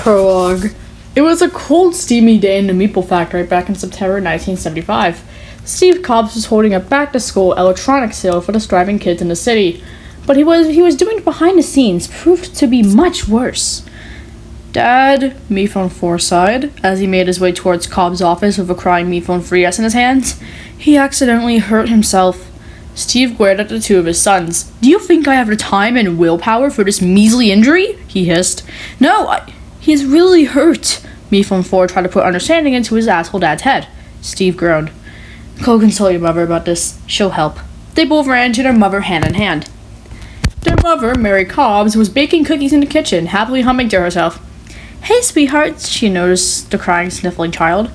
Prologue. It was a cold, steamy day in the Meeple factory back in September 1975. Steve Cobbs was holding a back-to-school electronics sale for the striving kids in the city, but he was doing behind the scenes proved to be much worse. Dad, Meephone 4 sighed, as he made his way towards Cobb's office with a crying Meephone 3S in his hands. He accidentally hurt himself. Steve glared at the two of his sons. "Do you think I have the time and willpower for this measly injury?" he hissed. "No, he is really hurt." Meephone 4 tried to put understanding into his asshole dad's head. Steve groaned. "Go console your mother about this. She'll help." They both ran to their mother hand in hand. Their mother, Mary Cobbs, was baking cookies in the kitchen, happily humming to herself. "Hey, sweetheart," she noticed the crying, sniffling child.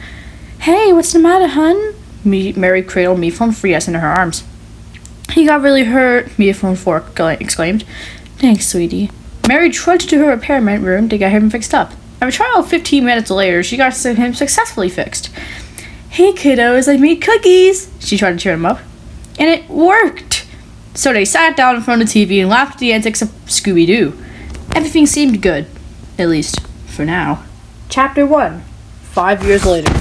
"Hey, what's the matter, hun?" Mary cradled Meephone 3S into her arms. "He got really hurt," Meephone 4 exclaimed. "Thanks, sweetie." Mary trudged to her repairment room to get him fixed up. At a trial 15 minutes later, she got him successfully fixed. "Hey, kiddos, I made cookies," she tried to cheer him up. And it worked! So they sat down in front of the TV and laughed at the antics of Scooby-Doo. Everything seemed good. At least, for now. Chapter 1. 5 years later.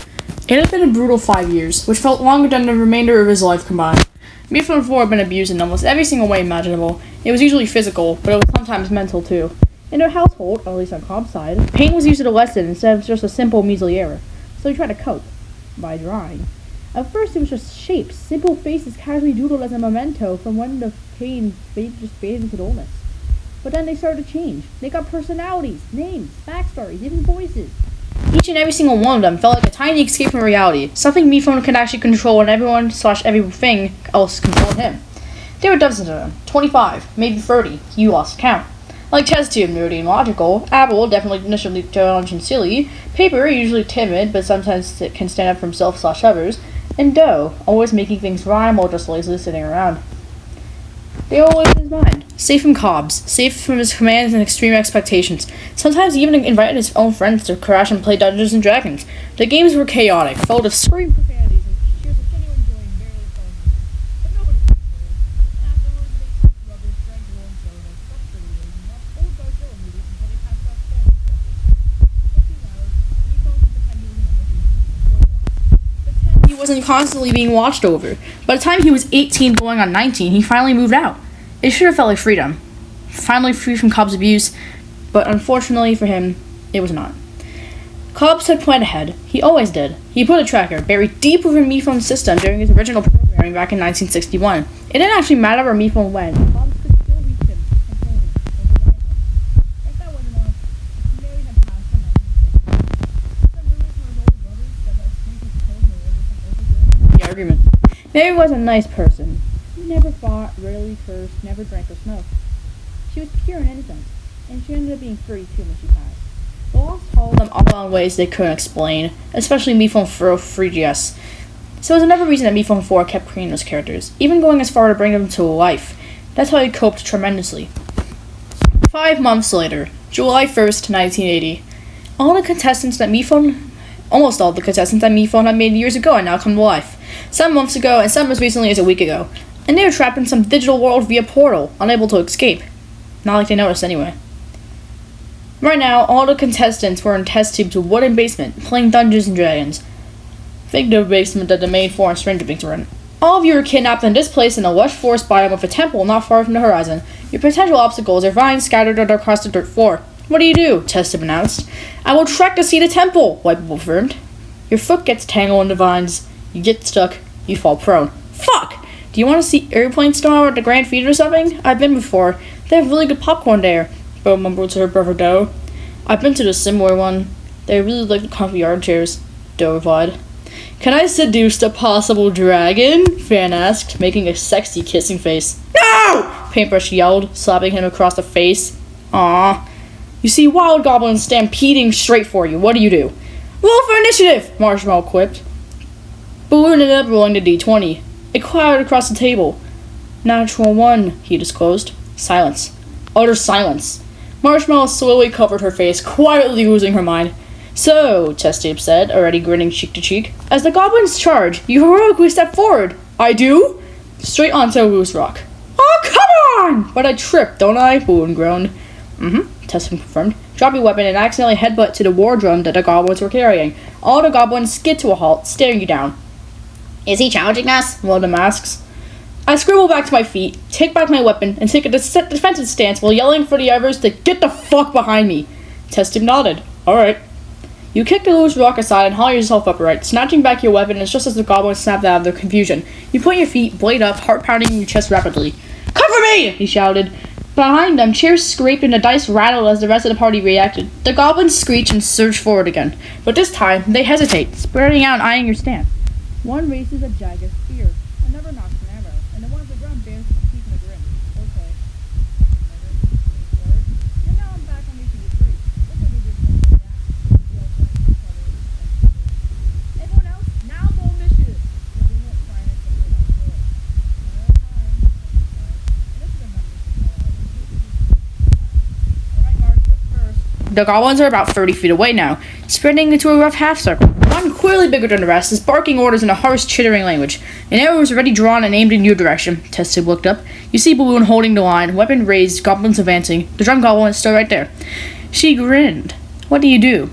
It had been a brutal 5 years, which felt longer than the remainder of his life combined. Meephone 4 had been abused in almost every single way imaginable. It was usually physical, but it was sometimes mental too. In their household, at least on Cobb's side, pain was used as a lesson instead of just a simple measly error. So he tried to cope by drawing. At first it was just shapes, simple faces casually doodled as a memento from when the pain just faded into dullness. But then they started to change. They got personalities, names, backstories, even voices. Each and every single one of them felt like a tiny escape from reality, something Meephone could actually control when everyone/everything else controlled him. There were dozens of them, 25, maybe 30, you lost count. Like test tube, nerdy and logical, Apple, definitely initially challenging and silly, Paper, usually timid, but sometimes it can stand up for himself/others, and Doe, always making things rhyme or just lazily sitting around. They all lived in his mind. Safe from Cobbs, safe from his commands and extreme expectations. Sometimes he even invited his own friends to crash and play Dungeons and Dragons. The games were chaotic, full of screaming profanities and cheers of genuine joy and barely fun. But nobody was scared. Afterwards, they ate rubbish, drank warm soda, slept for years, and watched old Godzilla movies until they passed out staring at For 2 hours, Meephone could pretend he was an Pretend he wasn't constantly being watched over. By the time he was 18 going on 19, he finally moved out. It should have felt like freedom. Finally free from Cobb's abuse, but unfortunately for him, it was not. Cobbs had planned ahead. He always did. He put a tracker buried deep within Meephone's system during his original programming back in 1961. It didn't actually matter where Meephone went. Cobbs could still reach him, control him, override him. Like that wasn't enough. Mary had passed in 1960. Some rumors from his older brothers said that Steve had killed her over some overgrown the argument. Mary was a nice person. She never fought, rarely cursed, never drank or smoked. She was pure and innocent, and she ended up being 32 when she passed. The lost followed them all in ways they couldn't explain, especially Meephone 4 3GS. So it was another reason that Meephone 4 kept creating those characters, even going as far to bring them to life. That's how he coped tremendously. 5 months later, July 1st, 1980. Almost all the contestants that Meephone had made years ago had now come to life. Some months ago, and some as recently as a week ago. And they were trapped in some digital world via portal, unable to escape. Not like they noticed anyway. Right now, all the contestants were in test tubes with wooden basement, playing Dungeons and Dragons. Think the basement that the main foreign stranger beings were in. All of you were kidnapped and displaced in a lush forest biome with a temple not far from the horizon. Your potential obstacles are vines scattered across the dirt floor. "What do you do?" Test tube announced. "I will trek to see the temple," Wipeable affirmed. Your foot gets tangled in the vines. You get stuck. You fall prone. Fuck! Do you want to see airplanes tomorrow at the Grand Theater or something? I've been before. They have really good popcorn there, Bo mumbled to her brother Doe. I've been to the similar one. They really like the comfy armchairs, Doe replied. Can I seduce the possible dragon? Fan asked, making a sexy kissing face. No! Paintbrush yelled, slapping him across the face. Aw. You see wild goblins stampeding straight for you. What do? Roll for initiative, Marshmallow quipped. Balloon ended up rolling the d20. It clouded across the table. Natural 1, he disclosed. Silence. Utter silence. Marshmallow slowly covered her face, quietly losing her mind. So, Test Tube said, already grinning cheek to cheek, as the goblins charge, you heroically step forward. I do? Straight onto a loose rock. Oh, come on! But I tripped, don't I? Balloon groaned. Tessum confirmed. Drop your weapon and accidentally headbutt to the war drum that the goblins were carrying. All the goblins skid to a halt, staring you down. Is he challenging us? One of them asks. I scribble back to my feet, take back my weapon, and take a defensive stance while yelling for the others to get the fuck behind me. Tessum nodded. Alright. You kick the loose rock aside and haul yourself upright, snatching back your weapon as just as the goblins snapped out of their confusion. You point your feet, blade up, heart pounding in your chest rapidly. Cover me! He shouted. Behind them, chairs scraped and the dice rattled as the rest of the party reacted. The goblins screech and surge forward again. But this time, they hesitate, spreading out and eyeing your stance. One raises a jagged spear, another knocks an arrow, and the one at the ground bears his teeth in a grin. Okay. And now I'm back on ATV 3. This will give you a chance to adapt. Everyone else, now go initiative. We won't try and get rid of it. Alright, Marcia, first. The goblins are about 30 feet away now, spreading into a rough half circle. One, clearly bigger than the rest, is barking orders in a harsh, chittering language. An arrow is already drawn and aimed in your direction. Tessum looked up. You see Balloon holding the line, weapon raised, goblins advancing. The drum goblin is still right there. She grinned. What do?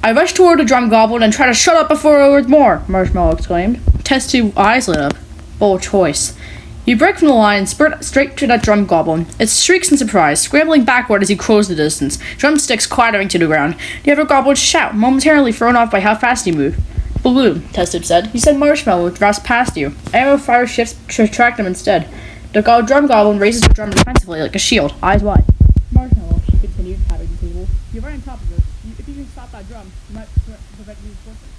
I rush toward the drum goblin and try to shut up before I heard more, Marshmallow exclaimed. Tessum's eyes lit up. Bold choice. You break from the line and sprint straight to that drum goblin. It shrieks in surprise, scrambling backward as you close the distance, drumsticks clattering to the ground. The other goblins shout, momentarily thrown off by how fast you move. Balloon, Tessum said. You said Marshmallow drafts past you. Arrow fire shifts to attract them instead. The drum goblin raises the drum defensively like a shield, eyes wide. Marshmallow, she continued, tapping the table. You're right on top of it. If you can stop that drum, you might prevent reinforcement.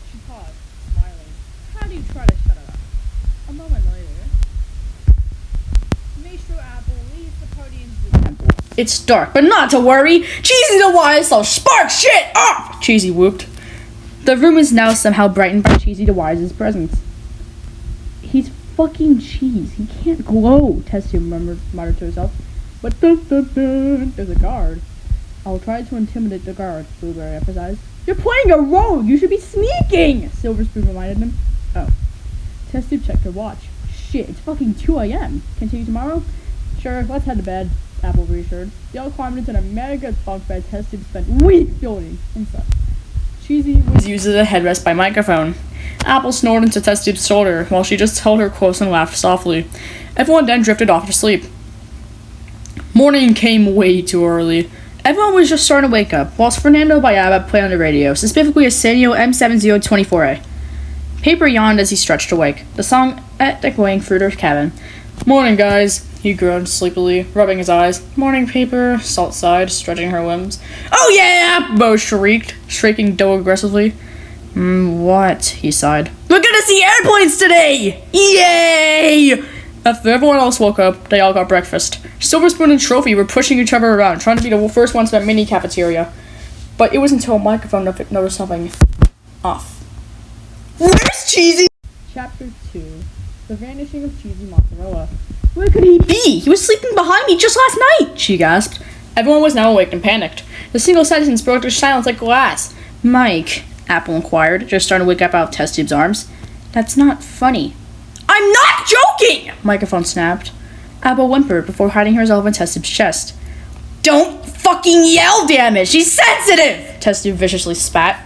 She paused, smiling. How do you try to shut it up? A moment later, Maestro Apple leads the party into the temple. It's dark, but not to worry. Cheesy the Wise shall spark shit up! Cheesy whooped. The room is now somehow brightened by Cheesy the Wise's presence. He's fucking cheese. He can't glow, Tessum muttered to herself. But there's a guard. I'll try to intimidate the guard, Blueberry emphasized. You're playing a rogue! You should be sneaking! Silver Spoon reminded him. Oh. Tessum checked her watch. Shit, it's fucking 2 a.m. Continue tomorrow? Sure, let's head to bed, Apple reassured. They all climbed into a mega bunk bed Tessum spent weeks building and such. Cheesy was used as a headrest by microphone. Apple snored into Tessum's shoulder while she just held her close and laughed softly. Everyone then drifted off to sleep. Morning came way too early. Everyone was just starting to wake up, whilst Fernando by ABBA played on the radio, specifically a Sanyo M7024A. Paper yawned as he stretched awake, the song echoing through their cabin. Morning, guys, he groaned sleepily, rubbing his eyes. Morning, Paper, Salt sighed, stretching her limbs. Oh yeah! Bo shrieked, shrieking Doe aggressively. What? He sighed. We're gonna see airplanes today! Yay! After everyone else woke up, they all got breakfast. Silver Spoon and Trophy were pushing each other around, trying to be the first ones to that mini cafeteria. But it was until a microphone noticed something off. Where's Cheesy? Chapter 2. The Vanishing of Cheesy Mozzarella. Where could he be? He was sleeping behind me just last night, she gasped. Everyone was now awake and panicked. The single sentence broke their silence like glass. Mike, Apple inquired, just starting to wake up out of Tessum's arms. That's not funny. I'm not joking! Microphone snapped. Apple whimpered before hiding herself in Tessum's chest. Don't fucking yell, damn it! She's sensitive! Tessum viciously spat.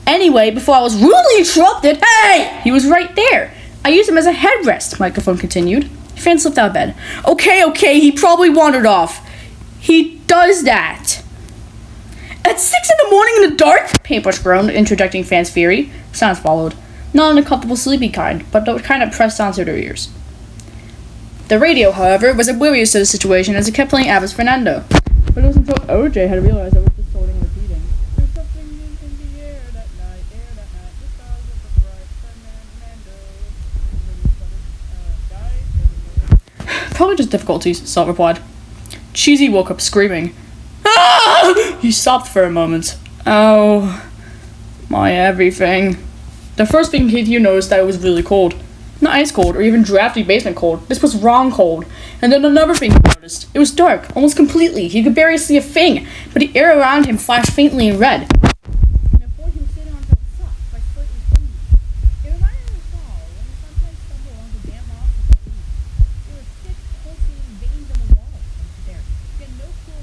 Anyway, before I was rudely interrupted, hey! He was right there. I used him as a headrest, Microphone continued. Fan slipped out of bed. Okay, he probably wandered off. He does that. At 6 a.m. in the dark? Paintbrush groaned, interjecting Fan's fury. Sounds followed. Not an uncomfortable sleepy kind, but the kind that pressed onto their ears. The radio, however, was oblivious to the situation as it kept playing ABBA's Fernando. But it was until OJ had realized it was distorting and repeating. There's something in the air that night, the stars look bright, Probably just difficulties, Salt replied. Cheesy woke up screaming. Ah! He sobbed for a moment. Oh, my everything. The first thing he noticed that it was really cold. Not ice cold or even drafty basement cold. This was wrong cold. And then another thing he noticed. It was dark, almost completely. He could barely see a thing, but the air around him flashed faintly in red. And a boy he was sitting on felt soft, by slightly thin. It reminded him of fall when he sometimes stumbled along the damp moss of that leaf. There were thick, pulsating veins on the walls there. He had no clue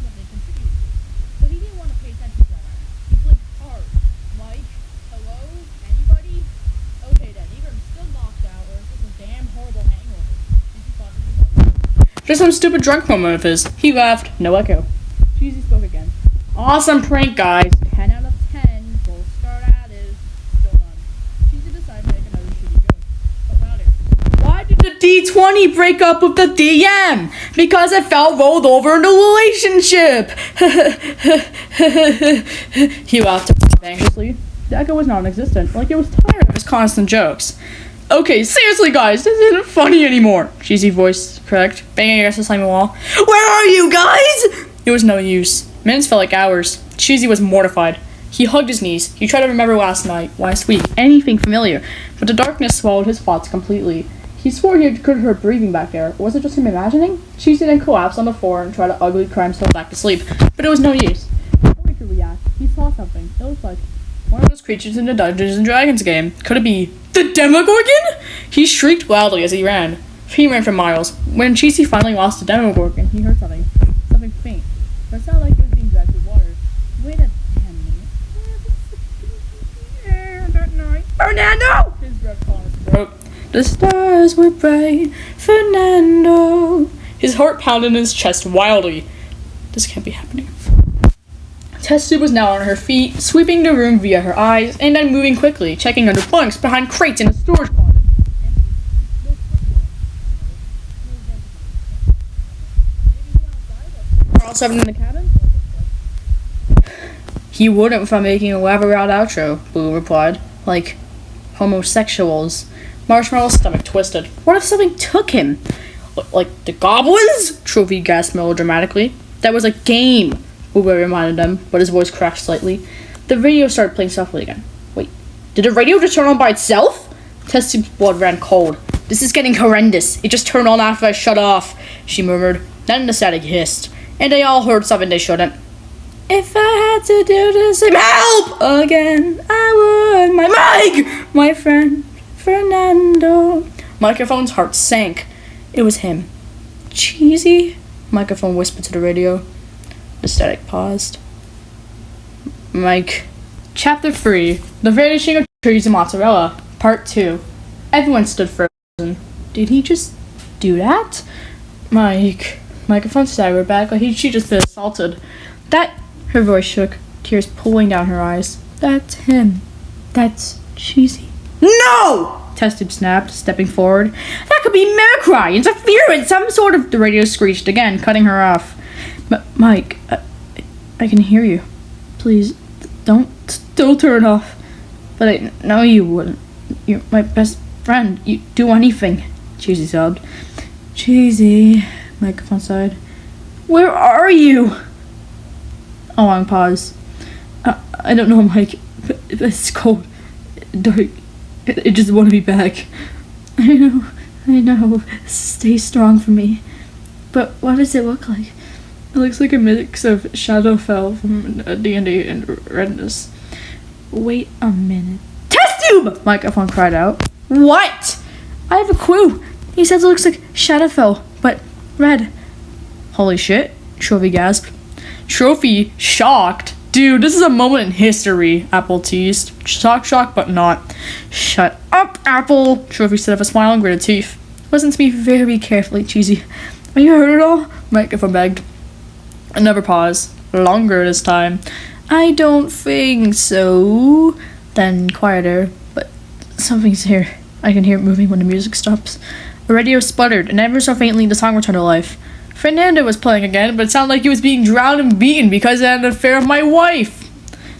Just some stupid drunk moment of his. He laughed. No echo. Cheesy spoke again. Awesome prank, guys. 10 out of 10. Gold star added. Still none. Cheesy decided to make another shitty joke. But louder. Why did the D20 break up with the DM? Because it felt rolled over in a relationship. He laughed anxiously. The echo was non-existent, like it was tired of his constant jokes. Okay, seriously guys, this isn't funny anymore. Cheesy voice cracked, banging against the slimy wall. Where are you guys? It was no use. Minutes felt like hours. Cheesy was mortified. He hugged his knees. He tried to remember last week, anything familiar, but the darkness swallowed his thoughts completely. He swore he could hear breathing back there. Was it just him imagining? Cheesy then collapsed on the floor and tried to ugly cry himself back to sleep, but it was no use. Before he could react, he saw something. It looked like one of those creatures in the Dungeons and Dragons game. Could it be the Demogorgon? He shrieked loudly as he ran. He ran for miles. When Cheesy finally lost the Demogorgon, he heard something faint. But it sounded like it was being dragged through water. Wait a damn minute. That night. Fernando! His breath caught in his throat. The stars were bright, Fernando. His heart pounded in his chest wildly. This can't be happening. Test Tube was now on her feet, sweeping the room via her eyes, and then moving quickly, checking under bunks, behind crates in a storage closet. All seven in the cabin? He wouldn't without making a elaborate outro, Blue replied. Like homosexuals. Marshmallow's stomach twisted. What if something took him? Like the goblins? Trophy gasped melodramatically. That was a game, Blue reminded them, but his voice cracked slightly. The radio started playing softly again. Wait, did the radio just turn on by itself? Test Tube's blood ran cold. This is getting horrendous. It just turned on after I shut off, she murmured. Then the static hissed, and they all heard something they shouldn't. If I had to do the same help again, I would. My mic! My friend, Fernando. Microphone's heart sank. It was him. Cheesy? Microphone whispered to the radio. The static paused. Mike. Chapter 3. The Vanishing of Trees and Mozzarella. Part 2. Everyone stood frozen. Did he just do that? Mike. Microphone staggered back like she just been assaulted. That... Her voice shook, tears pooling down her eyes. That's him. That's Cheesy. No! Test Tube snapped, stepping forward. That could be mimicry, interference, some sort of... The radio screeched again, cutting her off. Mike, I can hear you. Please, don't turn off. But I know you wouldn't. You're my best friend. You'd do anything. Cheesy sobbed. Cheesy, microphone sighed. Where are you? A long pause. I don't know, Mike. It's cold. Dark. I just want to be back. I know. Stay strong for me. But what does it look like? It looks like a mix of Shadowfell from D&D and Redness. Wait a minute. Test Tube! Microphone cried out. What? I have a clue. He says it looks like Shadowfell, but red. Holy shit, Trophy gasped. Trophy, shocked. Dude, this is a moment in history, Apple teased. Shock, but not. Shut up, Apple, Trophy said with a smile and gritted teeth. Listen to me very carefully, Cheesy. Are you heard it all? Microphone begged. Another pause. Longer this time. I don't think so. Then quieter, but something's here. I can hear it moving when the music stops. The radio sputtered, and ever so faintly the song returned to life. Fernando was playing again, but it sounded like he was being drowned and beaten because I had an affair with my wife.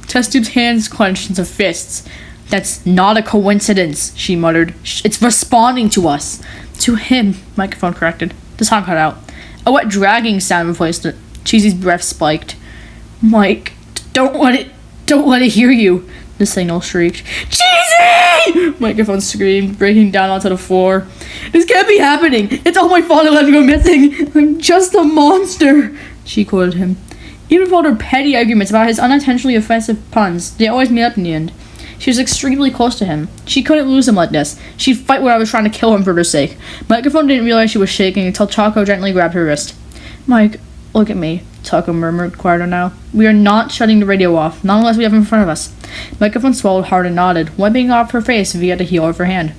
Test Tube's hands clenched into fists. That's not a coincidence, she muttered. It's responding to us. To him, microphone corrected. The song cut out. A wet dragging sound replaced it. Cheesy's breath spiked. Mike, don't let it hear you. The signal shrieked. Cheesy! Microphone screamed, breaking down onto the floor. This can't be happening. It's all my fault I let him go missing. I'm just a monster, she quoted him. Even with all their petty arguments about his unintentionally offensive puns, they always made up in the end. She was extremely close to him. She couldn't lose him like this. She'd fight where I was trying to kill him for their sake. Microphone didn't realize she was shaking until Taco gently grabbed her wrist. Mike, look at me, Taco murmured, quieter now. We are not shutting the radio off, not unless we have him in front of us. Microphone swallowed hard and nodded, wiping off her face via the heel of her hand.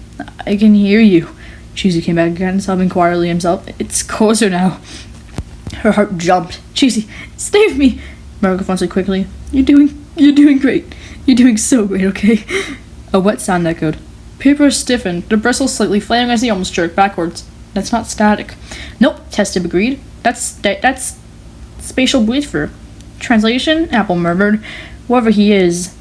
I can hear you. Cheesy came back again, sobbing quietly himself. It's closer now. Her heart jumped. Cheesy, save me! Microphone said quickly. You're doing great. You're doing so great, okay? A wet sound echoed. Paper stiffened, the bristles slightly flaring as he almost jerked backwards. That's not static. Nope, Test Tube agreed. That's spatial breather. Translation? Apple murmured. Whoever he is.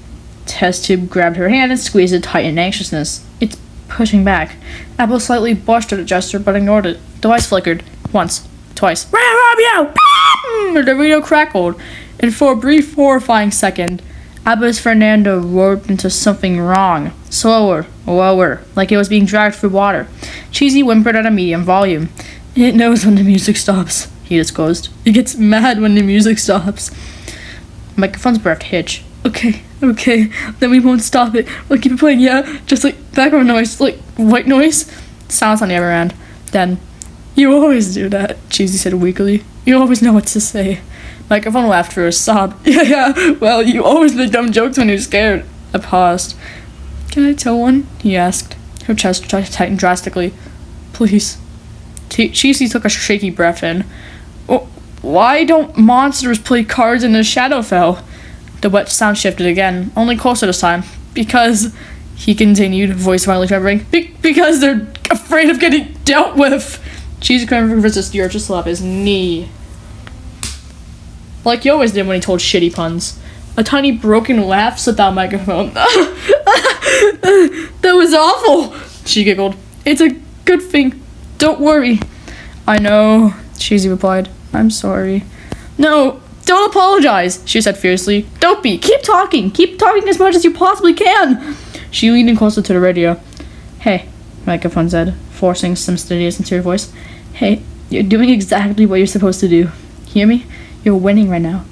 Test Tube grabbed her hand and squeezed it tight in anxiousness. It's pushing back. Apple slightly blushed at the gesture but ignored it. The lights flickered. Once. Twice. Where are you? The radio crackled. And for a brief, horrifying second, Abba's Fernando roared into something wrong. Slower, lower, like it was being dragged through water. Cheesy whimpered at a medium volume. It knows when the music stops, he disclosed. It gets mad when the music stops. Microphone's breath hitched. Okay, then we won't stop it. We'll keep it playing, yeah? Just like background noise, like white noise? Silence on the other end. Then, you always do that, Cheesy said weakly. You always know what to say. Microphone laughed through a sob. Yeah, well, you always make dumb jokes when you're scared. I paused. Can I tell one? He asked. Her chest tightened drastically. Please. Cheesy took a shaky breath in. Oh, why don't monsters play cards in the Shadowfell? The wet sound shifted again, only closer this time. Because, he continued, voice finally trembling, because they're afraid of getting dealt with. Cheesy couldn't resist the urge to slap his knee. Like he always did when he told shitty puns. A tiny broken laugh slipped out microphone. That was awful, she giggled. It's a good thing. Don't worry. I know, Cheesy replied. I'm sorry. No, don't apologize, she said fiercely. Don't be. Keep talking as much as you possibly can. She leaned in closer to the radio. Hey, microphone said, forcing some steadiness into her voice. Hey, you're doing exactly what you're supposed to do. Hear me? You're winning right now.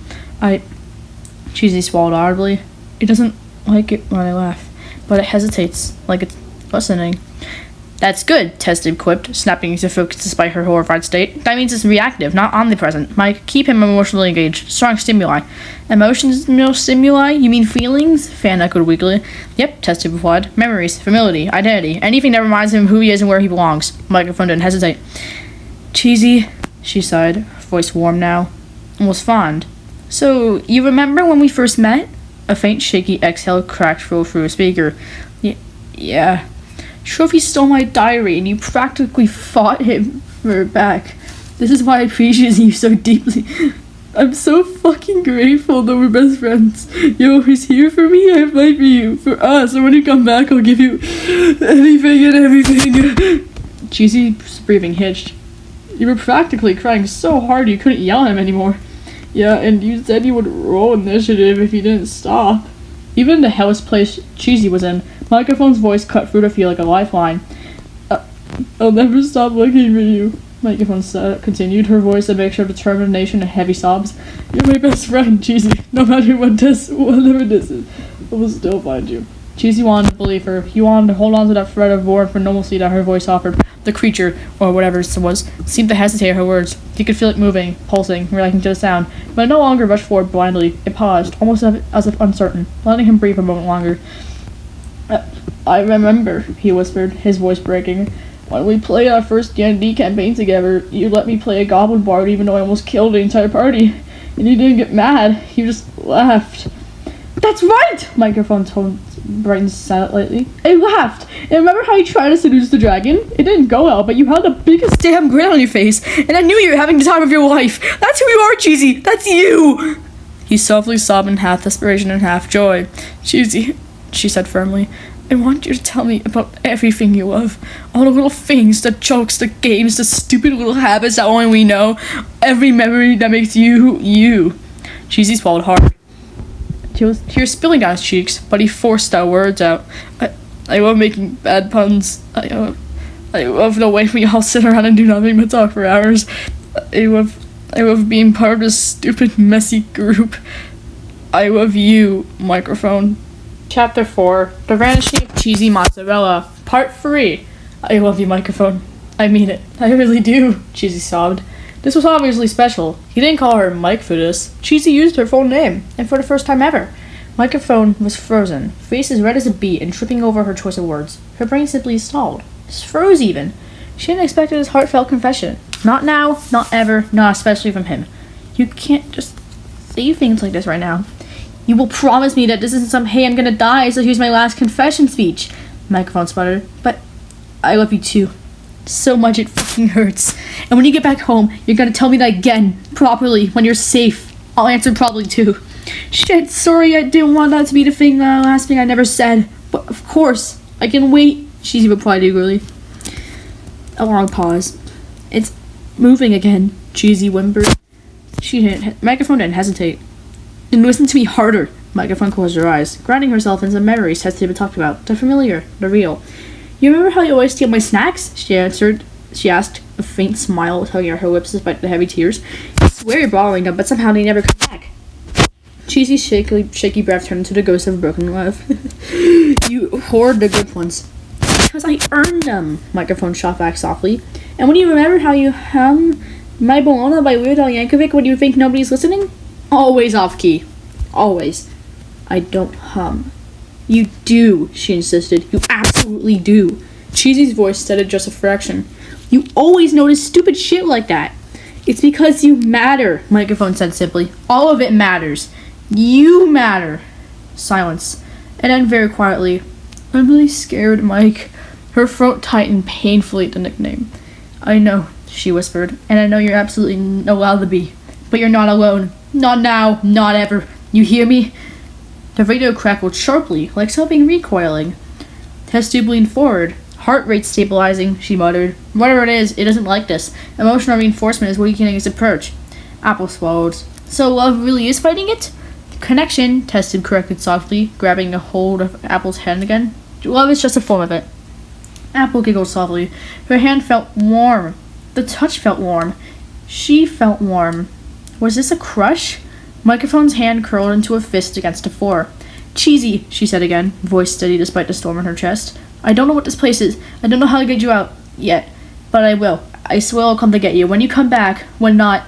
Cheesy swallowed audibly. It doesn't like it when I laugh, but it hesitates, like it's listening. That's good, Test Tube quipped, snapping into focus despite her horrified state. That means it's reactive, not omnipresent. Mike, keep him emotionally engaged. Strong stimuli. Emotional stimuli? You mean feelings? Fan echoed weakly. Yep, Test Tube replied. Memories, familiarity, identity, anything that reminds him of who he is and where he belongs. Microphone didn't hesitate. Cheesy, she sighed, voice warm now. Was fond. So, you remember when we first met? A faint, shaky exhale cracked through a speaker. Yeah. Trophy stole my diary and you practically fought him for it back. This is why I appreciate you so deeply. I'm so fucking grateful that we're best friends. You're always here for me, I fight for you, for us, and when you come back I'll give you anything and everything. Cheesy's breathing hitched. You were practically crying so hard you couldn't yell at him anymore. Yeah, and you said you would roll initiative if you didn't stop. Even the hell's place Cheesy was in, Microphone's voice cut through to feel like a lifeline. I'll never stop looking for you. Microphone continued, her voice a mixture of determination and heavy sobs. You're my best friend, Cheesy. No matter whatever this is, I will still find you. Cheesy wanted to believe her. He wanted to hold on to that thread of warmth for normalcy that her voice offered. The creature, or whatever it was, seemed to hesitate at her words. He could feel it moving, pulsing, reacting to the sound, but it no longer rushed forward blindly. It paused, almost as if uncertain, letting him breathe a moment longer. I remember, he whispered, his voice breaking. When we played our first D&D campaign together, you let me play a goblin bard even though I almost killed the entire party. And you didn't get mad, you just laughed. That's right! Microphone tone brightened slightly. I laughed. And remember how you tried to seduce the dragon? It didn't go well, but you had the biggest damn grin on your face, and I knew you were having the time of your life. That's who you are, Cheesy. That's you! He softly sobbed in half desperation and half joy. Cheesy, she said firmly, I want you to tell me about everything you love. All the little things, the jokes, the games, the stupid little habits that only we know. Every memory that makes you, you. Cheesy swallowed hard. Tears spilling down his cheeks, but he forced out words out. I love making bad puns. I love the way we all sit around and do nothing but talk for hours. I love being part of this stupid, messy group. I love you, Microphone. Chapter 4, The Vanishing of Cheesy Mozzarella, Part 3. I love you, Microphone. I mean it. I really do, Cheesy sobbed. This was obviously special. He didn't call her Mike for this. Cheesy used her full name, and for the first time ever. Microphone was frozen, face as red as a beet and tripping over her choice of words. Her brain simply stalled. Froze even. She hadn't expected his heartfelt confession. Not now, not ever, not especially from him. You can't just say things like this right now. You will promise me that this isn't some, hey, I'm gonna die, so here's my last confession speech. Microphone sputtered. But I love you too. So much it fucking hurts. And when you get back home, you're gonna tell me that again, properly, when you're safe. I'll answer probably too. Shit, sorry, I didn't want that to be the thing, last thing I never said. But of course, I can wait, she replied eagerly. A long pause. It's moving again, Cheesy whimpered. Microphone didn't hesitate. Then listen to me harder. Microphone closed her eyes, grounding herself in some memories Tessa had talked about. The familiar, the real. You remember how you always steal my snacks? She asked, a faint smile tugging at her lips despite the heavy tears. You swear you're borrowing them, but somehow they never come back. Cheesy's shaky breath turned into the ghost of a broken love. You hoard the good ones. Because I earned them, Microphone shot back softly. And when you remember how you hum My Bologna by Weird Al Yankovic when you think nobody's listening? Always off key. Always. I don't hum. You do, she insisted. You absolutely do. Cheesy's voice steadied just a fraction. You always notice stupid shit like that. It's because you matter, Microphone said simply. All of it matters. You matter. Silence. And then very quietly, I'm really scared, Mike. Her throat tightened painfully at the nickname. I know, she whispered, and I know you're absolutely allowed to be. But you're not alone. Not now, not ever. You hear me? The radio crackled sharply, like something recoiling. Test tube leaned forward. Heart rate stabilizing, she muttered. Whatever it is, it doesn't like this. Emotional reinforcement is weakening its approach. Apple swallowed. So love really is fighting it? Connection, Test tube corrected softly, grabbing a hold of Apple's hand again. Love is just a form of it. Apple giggled softly. Her hand felt warm. The touch felt warm. She felt warm. Was this a crush? Microphone's hand curled into a fist against the floor. Cheesy, she said again, voice steady despite the storm in her chest. I don't know what this place is. I don't know how to get you out yet. But I will. I swear I'll come to get you. When you come back, when not,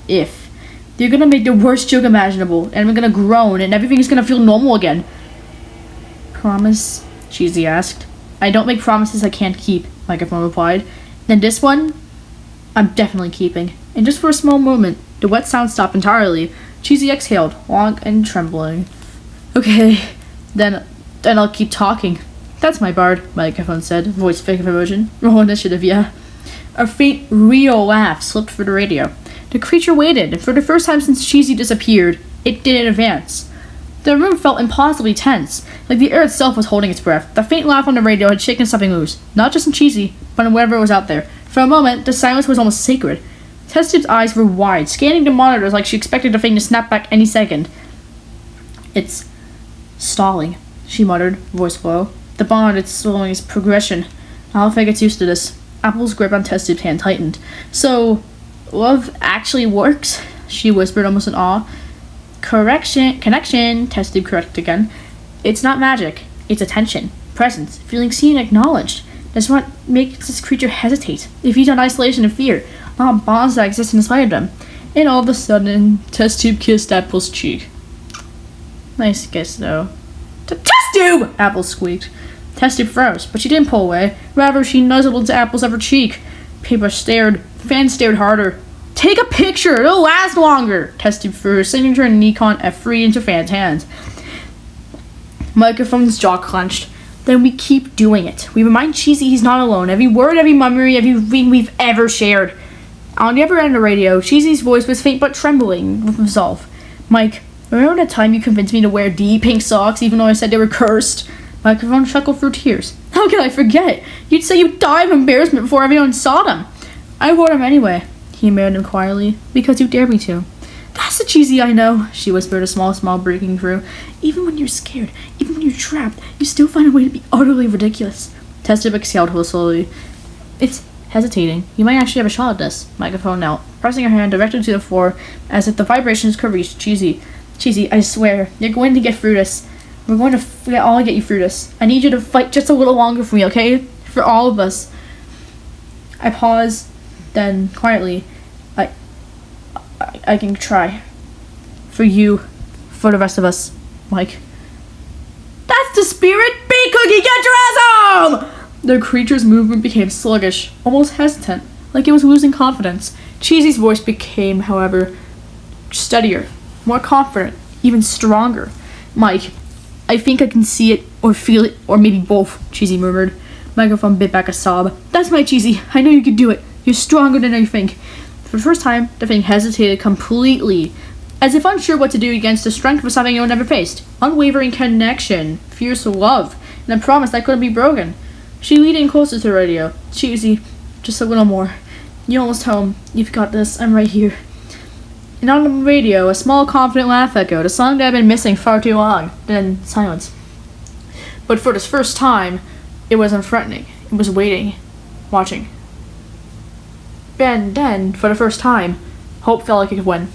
if. You're gonna make the worst joke imaginable, and we're gonna groan, and everything's gonna feel normal again. Promise? Cheesy asked. I don't make promises I can't keep, Microphone replied. Then this one, I'm definitely keeping. And just for a small moment, the wet sound stopped entirely. Cheesy exhaled, long and trembling. Okay, then I'll keep talking. That's my bard, Microphone said, voice fake of emotion. Roll initiative, yeah. A faint, real laugh slipped through the radio. The creature waited, and for the first time since Cheesy disappeared, it didn't advance. The room felt impossibly tense, like the air itself was holding its breath. The faint laugh on the radio had shaken something loose, not just in Cheesy, but in whatever was out there. For a moment, the silence was almost sacred. Test Tube's eyes were wide, scanning the monitors like she expected the thing to snap back any second. It's stalling, she muttered, voice low. The bond, it's slowing its progression. I'll think it's used to this. Apple's grip on Test Tube's hand tightened. So, love actually works? She whispered, almost in awe. Connection, Test Tube corrected again. It's not magic. It's attention, presence, feeling seen and acknowledged. That's what makes this creature hesitate. It feeds on isolation and fear, not bonds that exist in spite of them. And all of a sudden, Test Tube kissed Apple's cheek. Nice kiss, though. Test Tube! Apple squeaked. Test Tube froze, but she didn't pull away. Rather, she nuzzled into Apple's upper cheek. Paper stared. Fan stared harder. Take a picture! It'll last longer! Test Tube threw her signature and Nikon F3 into Fan's hands. Microphone's jaw clenched. Then we keep doing it. We remind Cheesy he's not alone. Every word, every memory, everything we've ever shared. On the other end of the radio, Cheesy's voice was faint but trembling with resolve. Mike, remember that time you convinced me to wear D pink socks even though I said they were cursed? Microphone chuckled through tears. How could I forget? You'd say you died of embarrassment before everyone saw them. I wore them anyway, he admitted him quietly, because you dared me to. That's the Cheesy I know, she whispered, a small smile breaking through. Even when you're scared, even when you're trapped, you still find a way to be utterly ridiculous. Test Tube exhaled slowly. It's hesitating. You might actually have a shot at this. Microphone knelt, pressing her hand directly to the floor, as if the vibrations could reach Cheesy. Cheesy, I swear, you're going to get through this. We're going to all get you through this. I need you to fight just a little longer for me, okay? For all of us. I paused, then, quietly, I can try. For you. For the rest of us. Mike. That's the spirit! Big Cookie, get your ass home! The creature's movement became sluggish, almost hesitant, like it was losing confidence. Cheesy's voice became, however, steadier, more confident, even stronger. Mike, I think I can see it, or feel it, or maybe both, Cheesy murmured. Microphone bit back a sob. That's my Cheesy. I know you can do it. You're stronger than I think. For the first time, the thing hesitated completely, as if unsure what to do against the strength of something it had never faced. Unwavering connection, fierce love, and a promise that couldn't be broken. She leaned in closer to the radio. Cheesy, just a little more. You're almost home. You've got this. I'm right here. And on the radio, a small, confident laugh echoed, a song that had been missing far too long. Then silence. But for this first time, it wasn't threatening. It was waiting, watching. And then, for the first time, hope felt like it could win.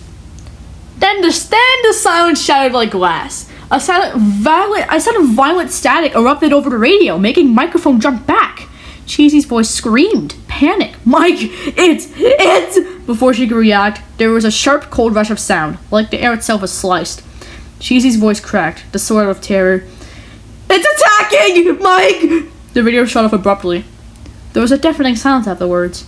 Then the silence shattered like glass. A sudden violent static erupted over the radio, making Microphone jump back. Cheesy's voice screamed, panic. Mike, it's... Before she could react, there was a sharp, cold rush of sound, like the air itself was sliced. Cheesy's voice cracked, the sword of terror. It's attacking! Mike! The radio shut off abruptly. There was a deafening silence afterwards,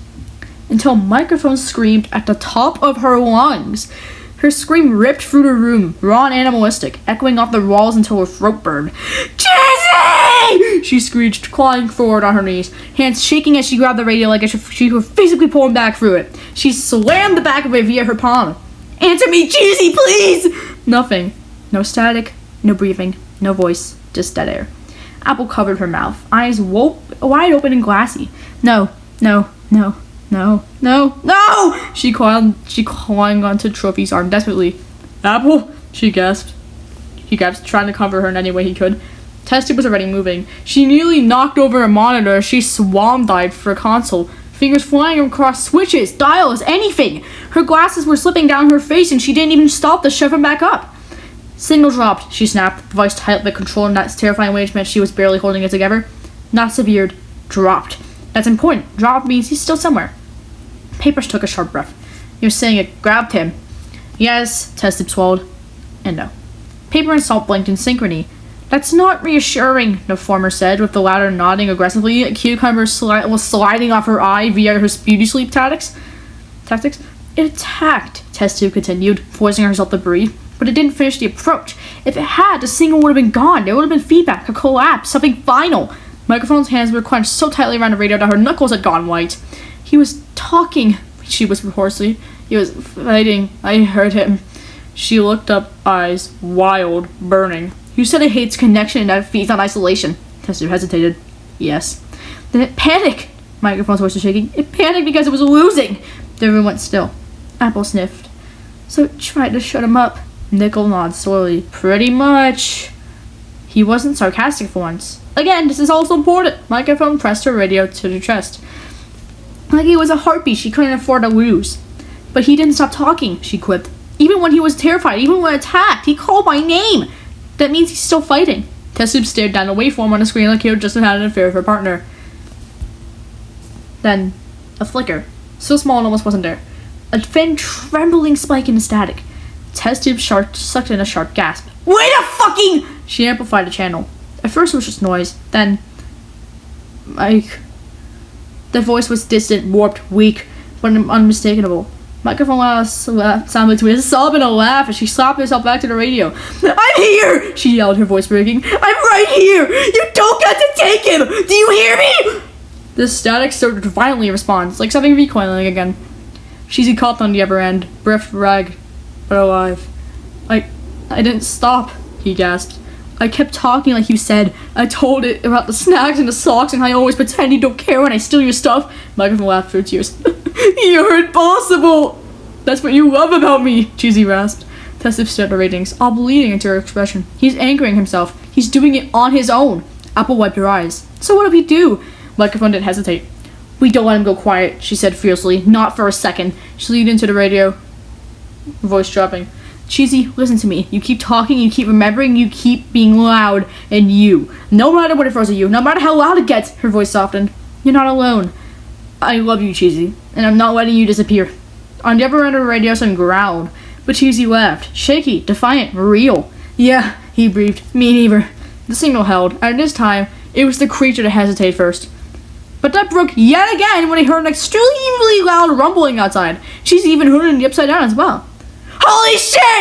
until Microphone screamed at the top of her lungs. Her scream ripped through the room, raw and animalistic, echoing off the walls until her throat burned. Cheesy! She screeched, clawing forward on her knees, hands shaking as she grabbed the radio like as if she were physically pulling back through it. She slammed the back of it via her palm. Answer me, Cheesy, please! Nothing. No static, no breathing, no voice, just dead air. Apple covered her mouth, eyes wide open and glassy. No. She clung onto Trophy's arm desperately. Apple? She gasped. He gasped, trying to cover her in any way he could. Test tube was already moving. She nearly knocked over a monitor as she swan-dived for a console, fingers flying across switches, dials, anything. Her glasses were slipping down her face and she didn't even stop to shove them back up. Signal dropped, she snapped, the device tightly controlling that terrifying way meant she was barely holding it together. Not severed. Dropped. That's important. Dropped means he's still somewhere. Papers took a sharp breath. You're saying it grabbed him. Yes, Test tube swallowed. And no. Paper and Salt blinked in synchrony. That's not reassuring, the former said, with the latter nodding aggressively. A cucumber was sliding off her eye via her beauty sleep tactics. It attacked, Test tube continued, forcing herself to breathe. But it didn't finish the approach. If it had, the signal would have been gone. There would have been feedback, a collapse, something final. Microphone's hands were clenched so tightly around the radio that her knuckles had gone white. He was talking, she whispered hoarsely. He was fighting. I heard him. She looked up, eyes wild, burning. You said it hates connection and that it feeds on isolation. Tester hesitated. Yes. Then it panicked. Microphone's voice was shaking. It panicked because it was losing. The room went still. Apple sniffed. So it tried to shut him up. Nickel nodded slowly. Pretty much. He wasn't sarcastic for once. Again, this is also important. Microphone pressed her radio to her chest. Like it was a heartbeat she couldn't afford to lose. But he didn't stop talking, she quipped. Even when he was terrified, even when attacked, he called my name. That means he's still fighting. Tessub stared down the waveform on the screen like he had just had an affair with her partner. Then, a flicker. So small it almost wasn't there. A thin, trembling spike in the static. Test-tube sucked in a sharp gasp. Wait a fucking... She amplified the channel. At first it was just noise. Then... Mike... The voice was distant, warped, weak, but unmistakable. Microphone sounded between a sob and a laugh as she slapped herself back to the radio. I'm here! She yelled, her voice breaking. I'm right here! You don't get to take him! Do you hear me? The static surged violently in response, like something recoiling again. Cheesy coughed on the other end, breath ragged, but alive. I didn't stop, he gasped. I kept talking like you said. I told it about the snacks and the socks and how I always pretend you don't care when I steal your stuff. Microphone laughed through tears. You're impossible! That's what you love about me, Cheesy rasped. Tessa stared at the ratings, all bleeding into her expression. He's anchoring himself. He's doing it on his own. Apple wiped her eyes. So what do we do? Microphone didn't hesitate. We don't let him go quiet, she said fiercely. Not for a second. She leaned into the radio, voice dropping. Cheesy, listen to me. You keep talking, you keep remembering, you keep being loud, and you. No matter what it throws at you, no matter how loud it gets, her voice softened. You're not alone. I love you, Cheesy, and I'm not letting you disappear. On the other end of the radio, something growled, but Cheesy laughed, shaky, defiant, real. Yeah, he breathed. Me neither. The signal held, and this time, it was the creature that hesitated first. But that broke yet again when he heard an extremely loud rumbling outside. She's even heard it in the Upside Down as well. Holy shit!